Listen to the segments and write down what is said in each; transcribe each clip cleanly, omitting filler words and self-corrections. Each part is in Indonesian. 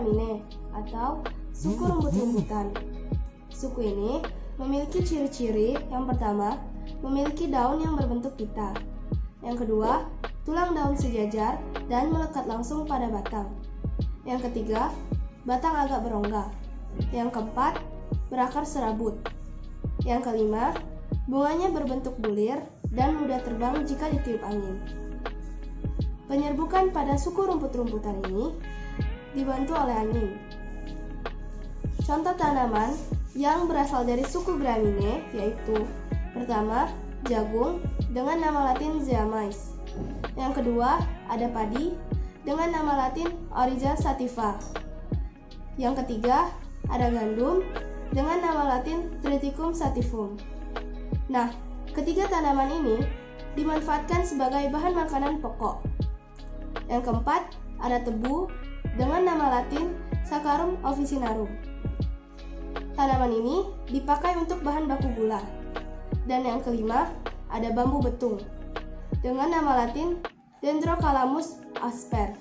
Gramineae atau suku rumput-rumputan. Suku ini memiliki ciri-ciri. Yang pertama, memiliki daun yang berbentuk pita. Yang kedua, tulang daun sejajar dan melekat langsung pada batang. Yang ketiga, batang agak berongga. Yang keempat, berakar serabut. Yang kelima, bunganya berbentuk bulir dan mudah terbang jika ditiup angin. Penyerbukan pada suku rumput-rumputan ini dibantu oleh angin. Contoh tanaman yang berasal dari suku Gramineae yaitu: pertama, jagung dengan nama latin Zea mays. Yang kedua, ada padi dengan nama latin Oriza sativa. Yang ketiga, ada gandum dengan nama latin Triticum sativum. Nah, ketiga tanaman ini dimanfaatkan sebagai bahan makanan pokok. Yang keempat, ada tebu dengan nama latin Saccharum officinarum. Tanaman ini dipakai untuk bahan baku gula. Dan yang kelima, ada bambu betung dengan nama latin Dendrocalamus asper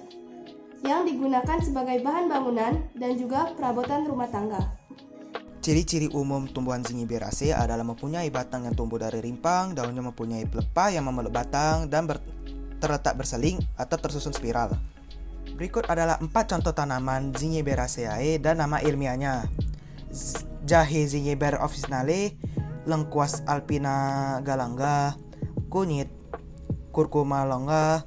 yang digunakan sebagai bahan bangunan dan juga perabotan rumah tangga. Ciri-ciri umum tumbuhan Zingiberaceae adalah mempunyai batang yang tumbuh dari rimpang, daunnya mempunyai pelepah yang memeluk batang dan terletak berseling atau tersusun spiral. Berikut adalah 4 contoh tanaman Zingiberaceae dan nama ilmiahnya. Jahe Zingiber officinale, Lengkuas alpina galanga, kunyit Curcuma longa,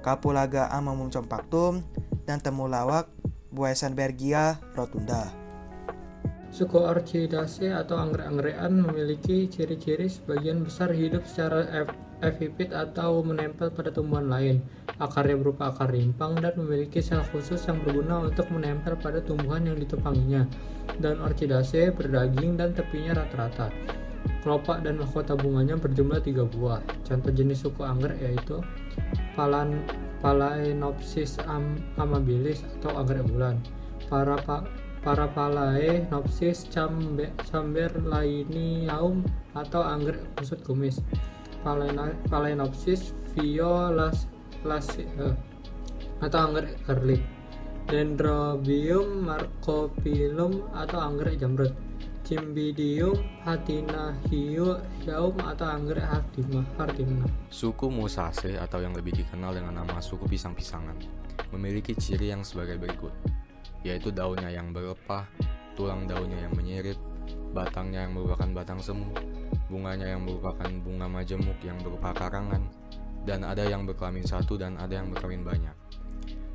Capulaga amomum compactum, dan temulawak Boesenbergia rotunda. Suku Orchidaceae atau anggrek-anggekan memiliki ciri-ciri sebagian besar hidup secara epifit atau menempel pada tumbuhan lain. Akarnya berupa akar rimpang dan memiliki sel khusus yang berguna untuk menempel pada tumbuhan yang ditepanginya. Daun Orchidaceae berdaging dan tepinya rata-rata. Kelopak dan mahkota bunganya berjumlah 3 buah. Contoh jenis suku anggrek yaitu Phalaenopsis amabilis atau anggrek bulan, Paraphalaenopsis chamberlainiaum atau anggrek kusut kumis, Phalaenopsis violacea atau anggrek kerlik, Dendrobium marcophyllum atau anggrek jamrut, Cymbidium hatinaceaum atau anggrek hartimna. Suku Musaceae atau yang lebih dikenal dengan nama suku pisang-pisangan memiliki ciri yang sebagai berikut, yaitu daunnya yang berlepah, tulang daunnya yang menyirip, batangnya yang merupakan batang semu, bunganya yang merupakan bunga majemuk yang berupa karangan, dan ada yang berkelamin satu dan ada yang berkelamin banyak.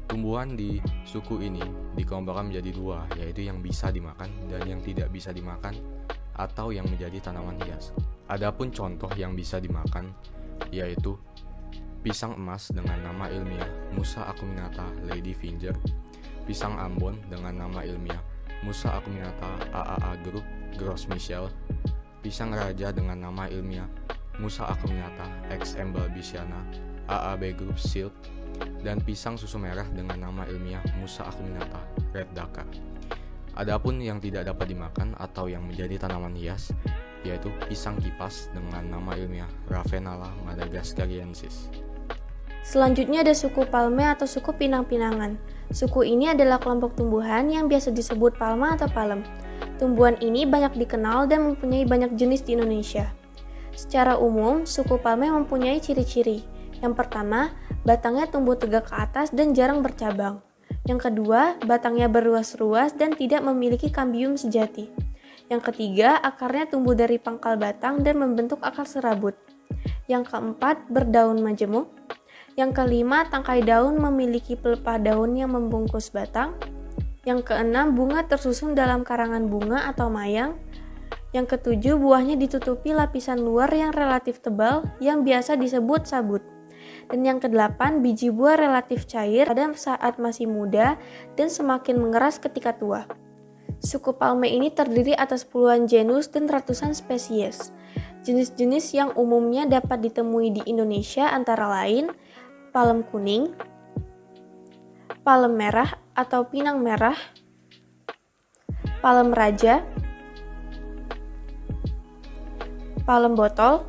Tumbuhan di suku ini dikelompokkan menjadi 2, yaitu yang bisa dimakan dan yang tidak bisa dimakan atau yang menjadi tanaman hias. Adapun contoh yang bisa dimakan yaitu pisang emas dengan nama ilmiah Musa acuminata ladyfinger, pisang Ambon dengan nama ilmiah Musa acuminata AAA group Gros Michel, pisang raja dengan nama ilmiah Musa acuminata X Balbisiana AAB group Silk, dan pisang susu merah dengan nama ilmiah Musa acuminata Red Dhaka. Adapun yang tidak dapat dimakan atau yang menjadi tanaman hias yaitu pisang kipas dengan nama ilmiah Ravenala madagascariensis. Selanjutnya ada suku palme atau suku pinang-pinangan. Suku ini adalah kelompok tumbuhan yang biasa disebut palma atau palem. Tumbuhan ini banyak dikenal dan mempunyai banyak jenis di Indonesia. Secara umum, suku palme mempunyai ciri-ciri. Yang pertama, batangnya tumbuh tegak ke atas dan jarang bercabang. Yang kedua, batangnya berruas-ruas dan tidak memiliki kambium sejati. Yang ketiga, akarnya tumbuh dari pangkal batang dan membentuk akar serabut. Yang keempat, berdaun majemuk. Yang kelima, tangkai daun memiliki pelepah daun yang membungkus batang. Yang keenam, bunga tersusun dalam karangan bunga atau mayang. Yang ketujuh, buahnya ditutupi lapisan luar yang relatif tebal yang biasa disebut sabut. Dan yang kedelapan, biji buah relatif cair pada saat masih muda dan semakin mengeras ketika tua. Suku palme ini terdiri atas puluhan genus dan ratusan spesies. Jenis-jenis yang umumnya dapat ditemui di Indonesia antara lain palem kuning, palem merah atau pinang merah, palem raja, palem botol,